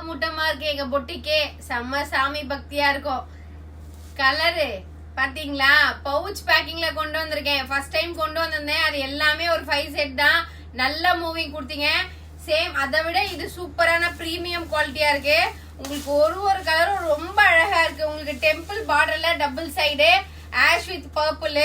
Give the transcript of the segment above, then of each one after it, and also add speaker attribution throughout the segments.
Speaker 1: மூட்டமா இருக்கு எங்க பொட்டிக்கே. செம்ம சாமி பக்தியா இருக்கும். கலரு பாத்தீங்களா, பவுச் பேக்கிங்ல கொண்டு வந்திருக்கேன். ஃபர்ஸ்ட் டைம் கொண்டு வந்திருந்தேன். அது எல்லாமே ஒரு 5 செட் தான். நல்ல மூவிங் கொடுத்தீங்க. சேம் அதை விட இது சூப்பரான பிரீமியம் குவாலிட்டியா இருக்கு. உங்களுக்கு ஒரு கலரும் ரொம்ப அழகா இருக்கு. உங்களுக்கு டெம்பிள் பார்டர்ல double side ash with purple.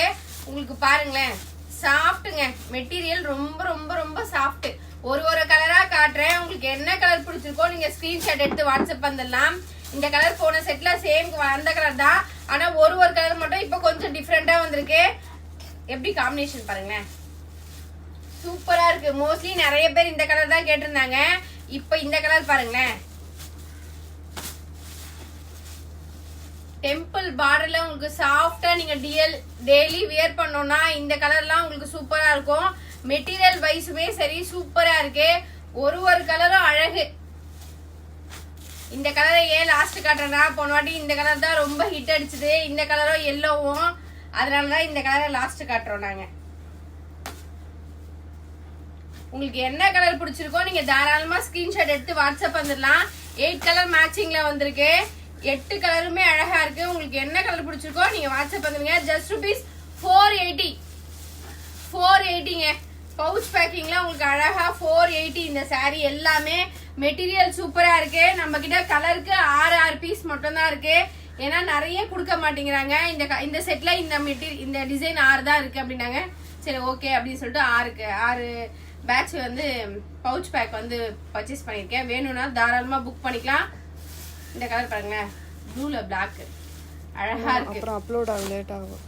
Speaker 1: உங்களுக்கு பாருங்களேன், சாஃப்ட்டுங்க. மெட்டீரியல் ரொம்ப ரொம்ப ரொம்ப சாஃப்ட். ஒரு கலரா காட்டுறேன். உங்களுக்கு என்ன கலர் பிடிச்சிருக்கோ நீங்க ஸ்கிரீன்ஷாட் எடுத்து வாட்ஸ்அப் பண்ணலாம். இந்த கலர் போன செட்ல சேம் அந்த கலர் தான். ஆனா ஒரு கலர் மட்டும் இப்ப கொஞ்சம் டிஃப்ரெண்டா வந்திருக்கு. எப்படி காம்பினேஷன் பாருங்களேன், சூப்பரா இருக்கு. மோஸ்ட்லி நிறைய பேர் இந்த கலர் தான் கேட்டிருந்தாங்க. இப்ப இந்த கலர் பாருங்களேன், டெம்பிள் பார்டர்ல உங்களுக்கு சாஃப்டா நீங்க டெய்லி வியர் பண்ணோம்னா இந்த கலர்லாம் உங்களுக்கு சூப்பரா இருக்கும். மெட்டீரியல் வைஸுமே சரி சூப்பரா இருக்கு. ஒரு கலரும் அழகு. இந்த கலரை ஏன் லாஸ்ட் காட்டுறேன்னா, போன வாட்டி இந்த கலர் தான் ரொம்ப ஹிட் அடிச்சது. இந்த கலரும் எல்லோவும், அதனாலதான் இந்த கலரை லாஸ்ட் காட்டுறோம் நாங்க. உங்களுக்கு என்ன கலர் பிடிச்சிருக்கோ நீங்க தாராளமா ஸ்கிரீன்ஷாட் எடுத்து வாட்ஸ்அப் வந்துடலாம். 8 கலர் மேட்சிங்ல வந்திருக்கு. 8 கலருமே அழகா இருக்கு. உங்களுக்கு என்ன கலர் பிடிச்சிருக்கோ நீங்க வாட்ஸ்அப் பண்ணுங்க. Just rupees 480ங்க. பவுச் பேக்கிங்ல உங்களுக்கு அழகா 480. இந்த சாரி எல்லாமே மெட்டீரியல் சூப்பரா இருக்கு. நம்ம கிட்ட கலருக்கு 6 பீஸ் மட்டும் தான் இருக்கு. ஏன்னா நிறைய கொடுக்க மாட்டேங்கிறாங்க. இந்த செட்ல இந்த டிசைன் 6 தான் இருக்கு அப்படின்னாங்க. சரி ஓகே அப்படின்னு சொல்லிட்டு 6 பேட்ச் வந்து பவுச் பேக் வந்து பர்ச்சேஸ் பண்ணிருக்கேன். வேணும்னா தாராளமா புக் பண்ணிக்கலாம். இந்த கலர் பாருங்களேன், ப்ளூல பிளாக் அழகா இருக்கு.
Speaker 2: அப்புறம் அப்லோட் ஆகும், லேட் ஆகும்.